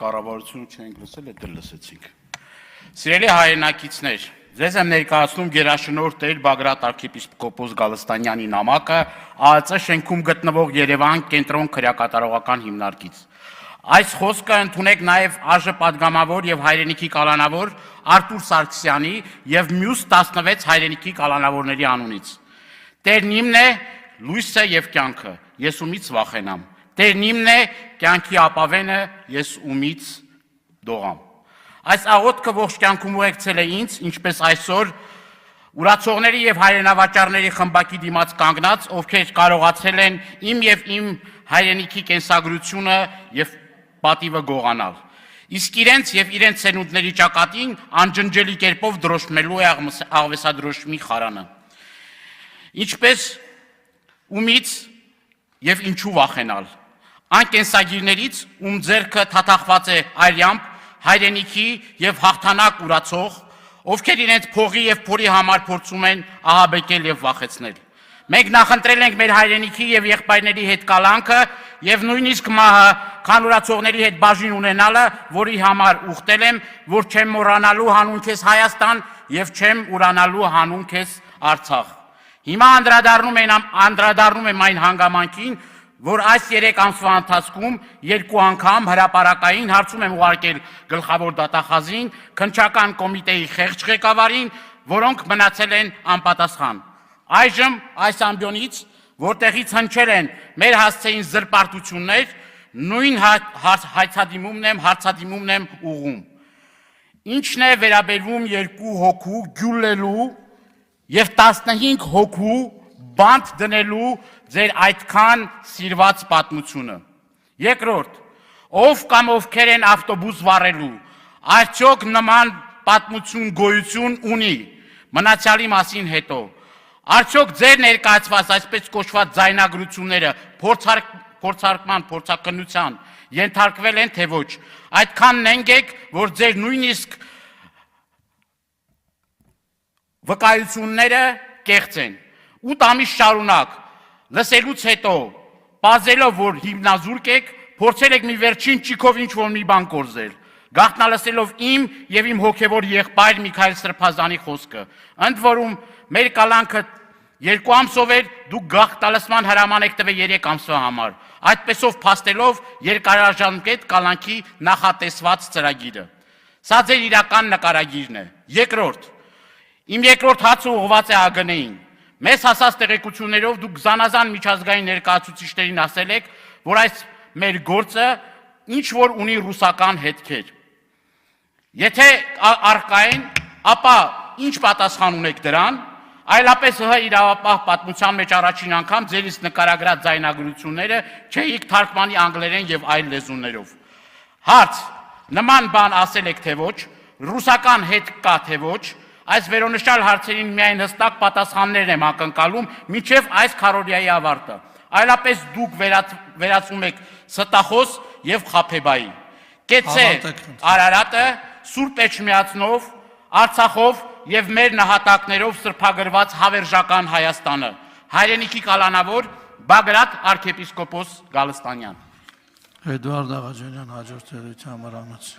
Կառավարությունը չենք լսել, դա լսեցինք։ Սիրելի հայրենակիցներ, ձեզ եմ ներկայացնում գերաշնորհ Տեր Բագրատ arczepiskopos Գալստանյանի նամակը ԱԱԾ շենքում գտնվող Երևան կենտրոն քրեակատարողական հիմնարկից։ Այս խոսքը ընդունեք նաև ԱԺ падգամավոր եւ հայրենիքի կալանավոր Արտուր Սարգսյանի եւ մյուս 16 հայրենիքի կալանավորների անունից։ Տերն իմն է, լույսը եւ կյանքը, ես ումից վախենամ։ Տերն իմն է, կյանքի ապավենը, ես ումից դողամ։ Այս աղոթքը ողջ կյանքում ուղեկցել է ինձ, ինչպես այսօր ուրացողների եւ հայրենավաճառների խմբակի դիմաց կանգնած, ովքեր կարողացել են իմ եւ իմ հայրենիքի կենսագրությունը եւ պատիվը գողանալ։ Իսկ իրենց եւ իրենց սերունդների ճակատին անջնջելի կերպով դրոշմելու է աղվեսադրոշմի խարանը։ Ինչպես ումից եւ ինչու վախենալ։ Այն կենսագիրներից, ում ձեռքը թաթախված է արյամբ, հայրենիքի եւ հաղթանակ ուրացող, ովքեր իրենց փողի եւ փորի համար փորձում են ահաբեկել եւ վախեցնել։ Մենք նախընտրել ենք մեր հայրենիքի եւ եղբայրների հետ կալանքը եւ նույնիսկ մահը քանուրացողների հետ բաժին ունենալը, որի համար ուխտել եմ, որ չեմ մոռանալու հանուն քեզ Հայաստան եւ չեմ ուրանալու հանուն քեզ Արցախ։ Հիմա անդրադառնում եմ այն հանգամանքին, որ այս 3 ամսվա ընթացքում 2 անգամ հրապարակային հարցում եմ ուղարկել գլխավոր դատախազին, քննչական կոմիտեի խեղճ ղեկավարին, որոնք մնացել են անպատասխան։ Այժմ այս ամբիոնից, որտեղից հնչել են մեր հասցեին զրպարտություններ, նույն հարցադիմումն եմ ուղղում։ Ինչն է վերաբերվում 2 հոգու գյուլելու եւ 15 հոգու բանտ դնելու ձեր այդքան սիրված պատմությունը։ Երկրորդ, ով կամ ովքեր են ավտոբուս վառելու, արդյոք նման պատմություն գոյություն ունի, մնացյալի մասին հետո, արդյոք ձեր ներկայացված այսպես կոչված ձայնագրությունները փորձարկման, փորձակնության ենթարկվել են թե ոչ, այդքան նենգ եք, որ ձեր նույնիսկ վկայությունները կեղծ են։ 8 ամիս շարունակ լսելուց հետո, պազելով, որ հիմնազուրկ եք, փորձել եք մի վերջին ճիքով ինչ-որ մի բան կորզել, գաղտնալսելով իմ եւ իմ հոգեվոր եղբայր Միքայել Սրբազանի խոսքը։ Ընդ որում, մեր կալանքը 2 ամսով էր, դուք գաղտնալսման հրաման եք տվել 3 ամսվա համար, այդպեսով փաստելով երկարաժամկետ կալանքի նախատեսված ծրագիրը։ Սա ձեր իրական նկարագիրն է։ Երկրորդ, իմ երկրորդ հացը ուղղված է ԱԳՆ-ին։ Մեզ հասած տեղեկություններով դուք զանազան միջազգային ներկայացուցիչներին ասել եք, որ այս մեր գործը ինչ որ ունի ռուսական հետքեր։ Եթե առկա են, ապա ինչ պատասխան ունեք դրան, այլապես ՀՀ իրավապահ պատմության մեջ առաջին անգամ ձերից նկարագրած ձայնագրությունները չէիք թարգմանի անգլերեն եւ այլ լեզուներով։ Հարց. նման բան ասել եք թե ոչ, ռուսական հետ կա թե ոչ, այս վերոնշյալ հարցերին միայն հստակ պատասխաններ եմ ակնկալում մինչև այս քարորիայի ավարտը, այլապես դուք վերածում եք ստախոս եւ խաբեբայի։ Կեցե Արարատը, Սուրբ Էջմիածնով, Արցախով եւ մեր նահատակներով սրբագրված հավերժական Հայաստանը։ Հայրենիքի կալանավոր Բագրատ arczepiskopos Գալստանյան։ Էդուարդ Աղաջանյան, հաջորդ երեւության համար ամաց։